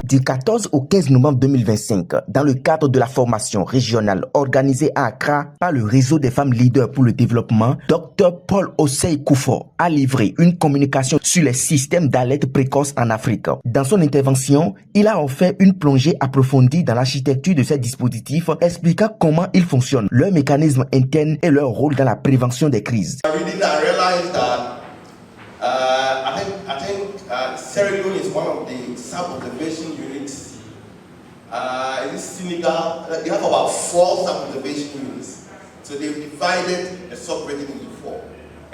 Du 14 au 15 novembre 2025, dans le cadre de la formation régionale organisée à Accra par le Réseau des Femmes Leaders pour le Développement, Dr Paul Osei Kuffour a livré une communication sur les systèmes d'alerte précoce en Afrique. Dans son intervention, il a offert une plongée approfondie dans l'architecture de ces dispositifs, expliquant comment ils fonctionnent, leurs mécanismes internes et leur rôle dans la prévention des crises. I think Sierra Leone is one of the sub-observation units. In Senegal, they have about 4 sub-observation units. So they've divided the sub-region into 4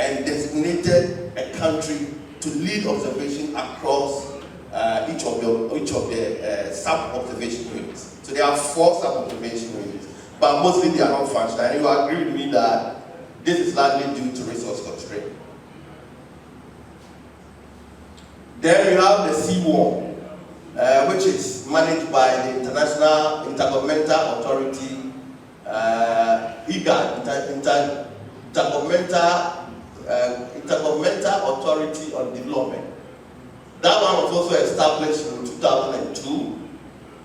and designated a country to lead observation across each of the sub-observation units. So there are 4 sub-observation units, but mostly they are not functional. And you agree with me that this is largely due to resource constraint. Then we have the C1, which is managed by the International Intergovernmental Authority, IGAD, Intergovernmental Authority on Development. That one was also established in 2002,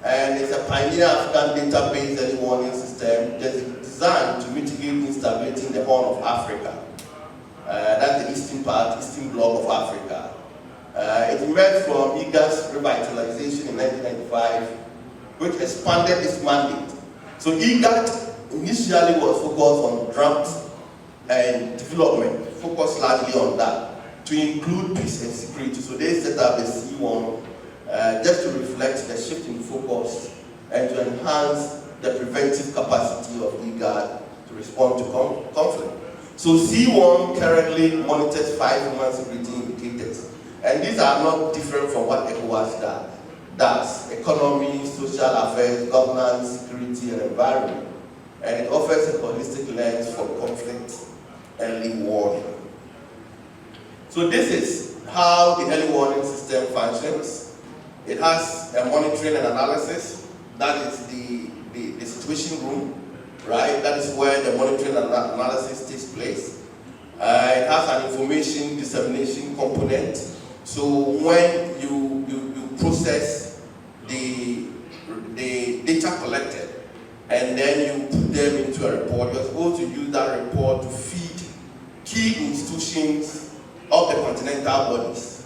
and it's a pioneer African database early warning system designed to mitigate instability in the Horn of Africa. That's the eastern bloc of Africa. It emerged from IGAD's revitalization in 1995, which expanded its mandate. So IGAD initially was focused on drugs and development, focused largely on that, to include peace and security. So they set up the C1 just to reflect the shift in focus and to enhance the preventive capacity of IGAD to respond to conflict. So C1 currently monitors 5 human security indicators. And these are not different from what ECOWAS does. Economy, social affairs, governance, security, and environment. And it offers a holistic lens for conflict early warning. So this is how the early warning system functions. It has a monitoring and analysis. That is the situation room, right? That is where the monitoring and analysis takes place. It has an information dissemination component. So when you process the data collected and then you put them into a report, you're supposed to use that report to feed key institutions of the continental bodies,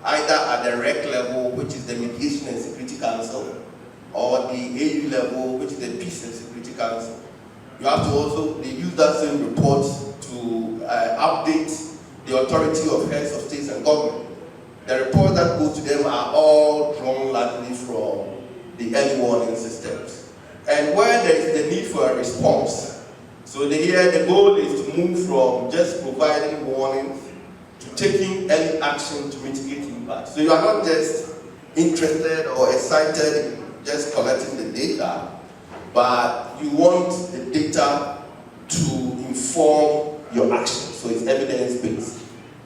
either at the REC level, which is the Mediation and Security Council, or the AU level, which is the Peace and Security Council. You have to also use that same report to update the authority of heads of states and government. The reports that go to them are all drawn largely from the early warning systems. And where there is the need for a response, so the goal is to move from just providing warnings to taking early action to mitigate impact. So you are not just interested or excited in just collecting the data, but you want the data to inform your action, so it's evidence-based.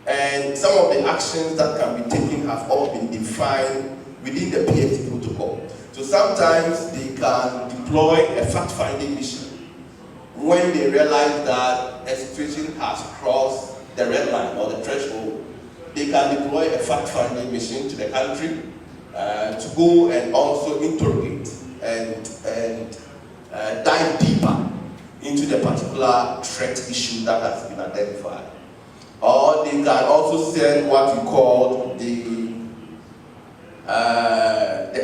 And some of the actions that can be taken have all been defined within the PFT protocol. So sometimes they can deploy a fact-finding mission when they realize that a situation has crossed the red line or the threshold. They can deploy a fact-finding mission to the country to go and also interrogate and dive deeper into the particular threat issue that has been identified. Or they can also send what we call the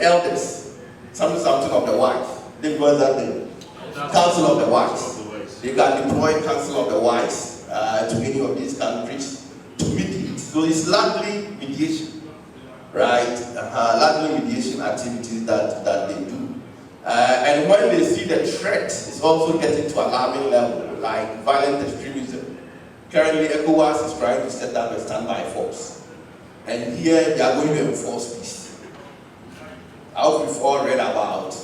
elders, something of the wise. They call that the Council of the Wise. They can deploy Council of the Wise to any of these countries to mediate. So it's largely mediation, right? Largely mediation activities that they do. And when they see the threat, it's also getting to alarming level, like violent extremism. Currently, ECOWAS is trying to set up a standby force. And here they are going to enforce peace. I hope we've all read about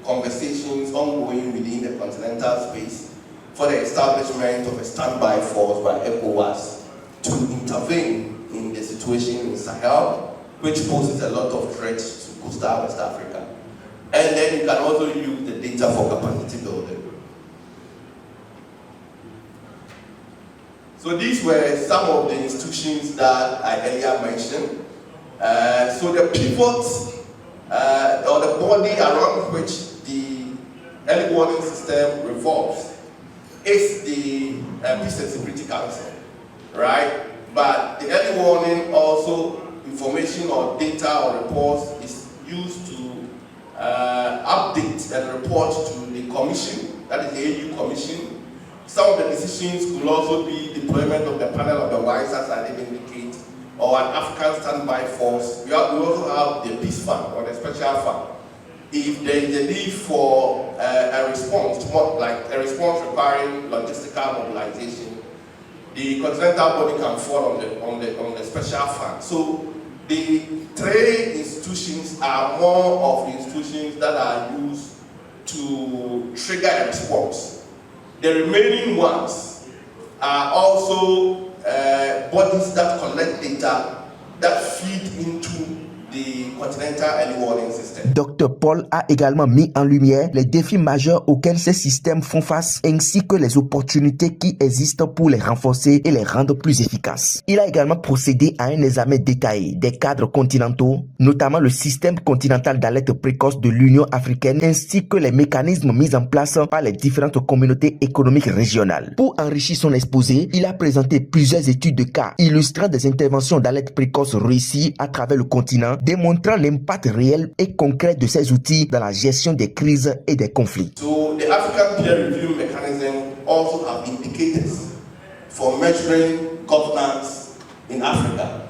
conversations ongoing within the continental space for the establishment of a standby force by ECOWAS to intervene in the situation in Sahel, which poses a lot of threats to coastal West Africa. And then you can also use the data for capacity building. So these were some of the institutions that I earlier mentioned. So the pivot or the body around which the early warning system revolves is the Peace and Security Council, right? But the early warning also information or data or reports is used to update and report to the commission, that is the AU commission. Some of the decisions could also be deployment of the panel of the WACSI, as I did indicate, or an African standby force. We also have the peace fund or the special fund. If there is a need for a response, like a response requiring logistical mobilization, the continental body can fall on the special fund. So the three institutions are more of the institutions that are used to trigger a response. The remaining ones are also bodies that collect data that feed into the continental early warning system. Dr Paul a également mis en lumière les défis majeurs auxquels ces systèmes font face ainsi que les opportunités qui existent pour les renforcer et les rendre plus efficaces. Il a également procédé à un examen détaillé des cadres continentaux, notamment le système continental d'alerte précoce de l'Union africaine ainsi que les mécanismes mis en place par les différentes communautés économiques régionales. Pour enrichir son exposé, il a présenté plusieurs études de cas illustrant des interventions d'alerte précoce réussies à travers le continent, démontrant l'impact réel et concret de ces outils dans la gestion des crises et des conflits. So the African peer review mechanism also have indicators for measuring governance in Africa.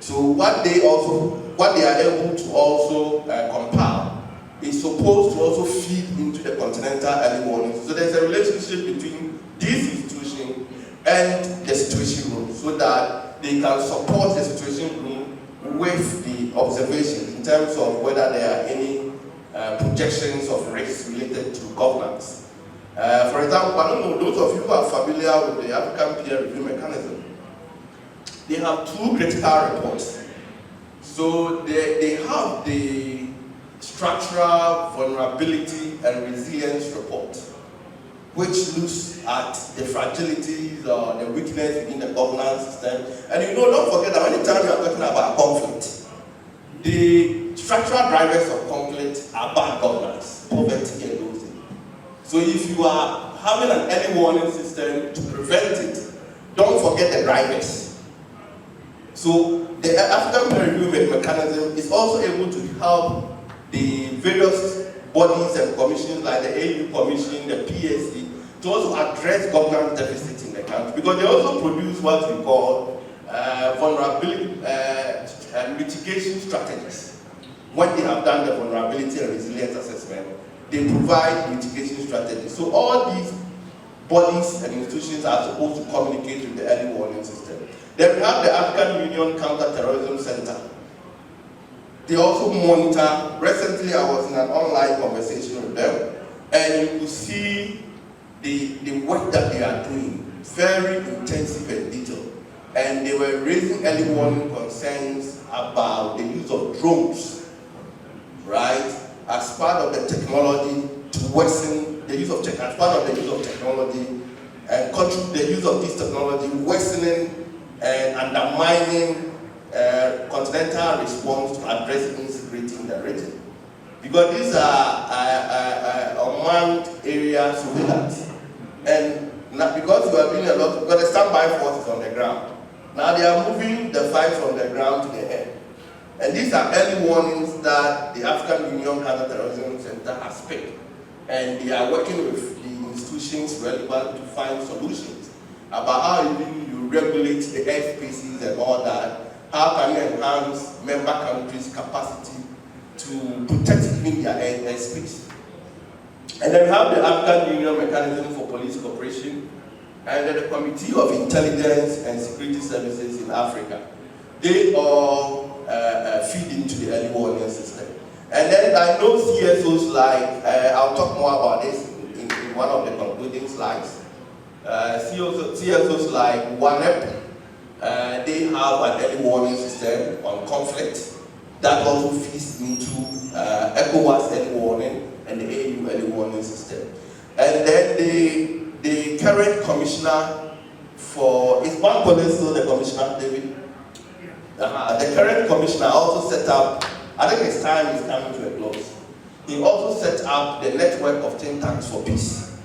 So what they are able to also compile is supposed to also feed into the continental early warning. So there's a relationship between these institutions and the situation room so that they can support the situation room with the observations in terms of whether there are any projections of risks related to governance. For example, I don't know, those of you who are familiar with the African peer review mechanism, they have two critical reports. So they have the structural vulnerability and resilience report, which looks at the fragilities or the weakness within the governance system. And don't forget that anytime you are talking about conflict, the structural drivers of conflict are bad governance, poverty, and those things. So if you are having an early warning system to prevent it, don't forget the drivers. So the African peer review mechanism is also able to help the various bodies and commissions like the AU Commission, the PSC, to also address governance deficits in the country, because they also produce what we call vulnerability mitigation strategies. When they have done the vulnerability and resilience assessment, they provide mitigation strategies. So all these bodies and institutions are supposed to communicate with the early warning system. Then we have the African Union Counter-Terrorism Center. They also monitor. Recently, I was in an online conversation with them, and you could see the work that they are doing, very intensive and detailed. And they were raising early warning concerns about the use of drones, right, as part of the technology to worsen the use of as part of the use of technology and contribute the use of this technology worsening and undermining continental response to address insecurity in the region. Because these are unmanned area surveillance. And because we are doing a lot, because the standby force is on the ground. Now they are moving the fight from the ground to the air. And these are early warnings that the African Union Counter-Terrorism Center has picked. And they are working with the institutions relevant to find solutions about how even you regulate the airspaces and all that. How can you enhance member countries' capacity to protect even their airspace? And then we have the African Union Mechanism for Police Cooperation and then the Committee of Intelligence and Security Services in Africa. They all feed into the early warning system. And then I know CSOs like, I'll talk more about this in one of the concluding slides. CSOs like WADEMOS, they have an early warning system on conflict that also feeds into ECOWAS early warning and the AU early warning system. And then the current commissioner for, is Bankole still the commissioner, David? The current commissioner also set up I think his time is coming to a close. He also set up the network of think tanks for peace.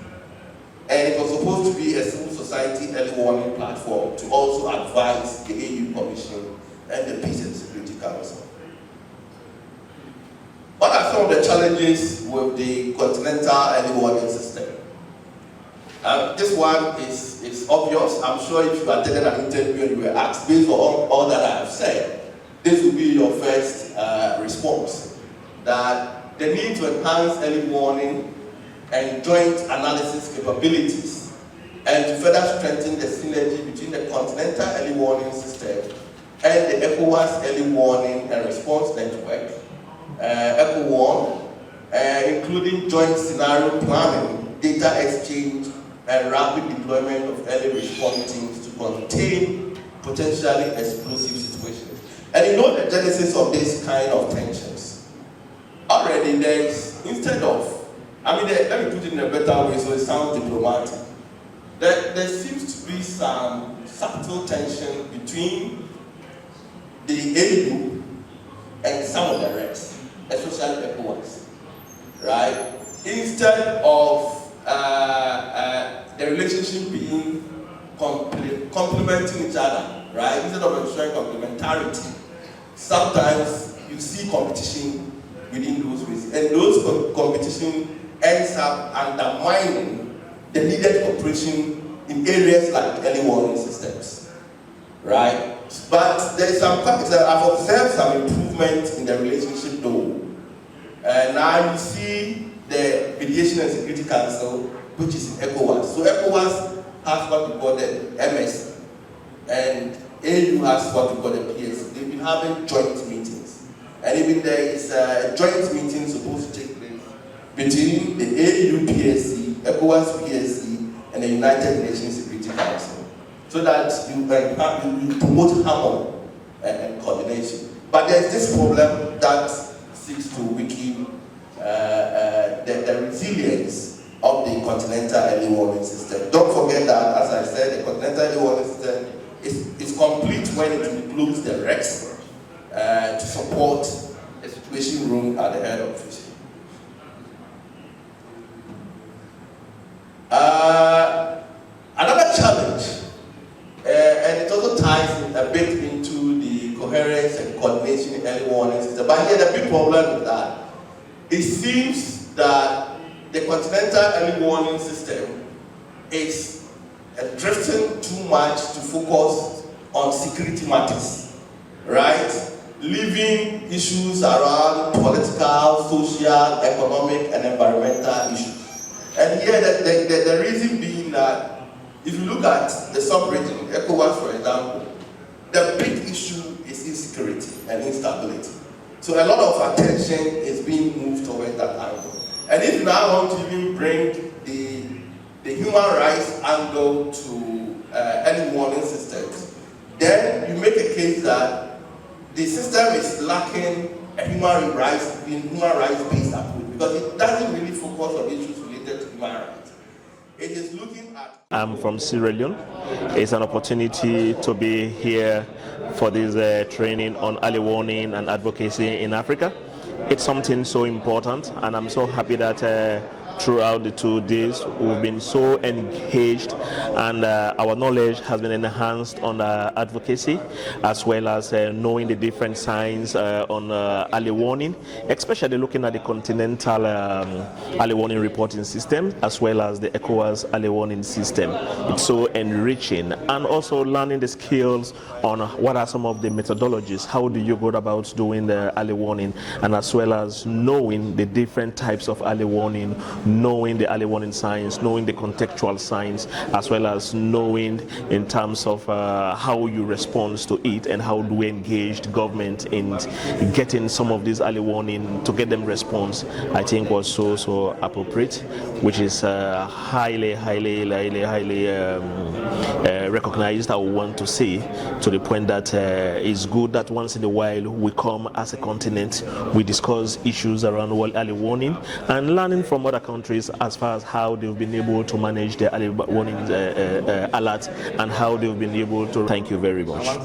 And it was supposed to be a civil society early warning platform to also advise the AU Commission and the Peace and Security Council. What are some of the challenges with the continental early warning system? This one is obvious. I'm sure if you attended an interview and you were asked, based on all that I have said, this will be your first response. That the need to enhance early warning and joint analysis capabilities and to further strengthen the synergy between the continental early warning system and the ECOWAS early warning and response network, ECOWAN, including joint scenario planning, data exchange, and rapid deployment of early response teams to contain potentially explosive situations. And you know the genesis of this kind of tensions. Already there is, instead of, let me put it in a better way so it sounds diplomatic. There seems to be some subtle tension between the AU and some of the rest, especially ECOWAS, right? Instead of the relationship being complementing each other, right? Instead of ensuring complementarity, sometimes you see competition within those ways, and those competition ends up undermining the needed cooperation in areas like early warning systems, right? But there is I've observed some improvement in the relationship though. Now you see the Mediation and Security Council, which is in ECOWAS. So ECOWAS has what we call the MS, and AU has what we call the PSC. They've been having joint meetings, and even there is a joint meeting supposed to take place between the AU PSC, ECOWAS PSC, and the United Nations Security Council, so that you promote harmony and coordination. But there's this problem that seeks to weaken the resilience of the continental early warning system. Don't forget that, as I said, the continental early warning system is complete when it includes the REX to support a situation room at the head office. Another challenge, and it also ties a bit into the coherence and coordination in early warning system, but here the big problem is that it seems that the continental early warning system is drifting too much to focus on security matters, right? Leaving issues around political, social, economic, and environmental issues. And here the reason being that if you look at the sub-region, ECOWAS for example, the big issue is insecurity and instability. So a lot of attention is being moved towards that angle. And if you now want to even bring the human rights angle to early warning systems, then you make a case that the system is lacking a human rights-based approach because it doesn't really focus on issues related to human rights. It is looking at... I'm from Sierra Leone. It's an opportunity to be here for this training on early warning and advocacy in Africa. It's something so important, and I'm so happy that throughout the 2 days we've been so engaged, and our knowledge has been enhanced on advocacy as well as knowing the different signs on early warning, especially looking at the continental early warning reporting system as well as the ECOWAS early warning system. It's so enriching, and also learning the skills on what are some of the methodologies, how do you go about doing the early warning, and as well as knowing the different types of early warning, knowing the early warning signs, knowing the contextual signs, as well as knowing in terms of how you respond to it and how do we engage the government in getting some of these early warning to get them response, I think was so appropriate, which is highly recognized. I want to see to the point that it's good that once in a while we come as a continent, we discuss issues around early warning and learning from other countries as far as how they've been able to manage their early warning alert and how they've been able to. Thank you very much.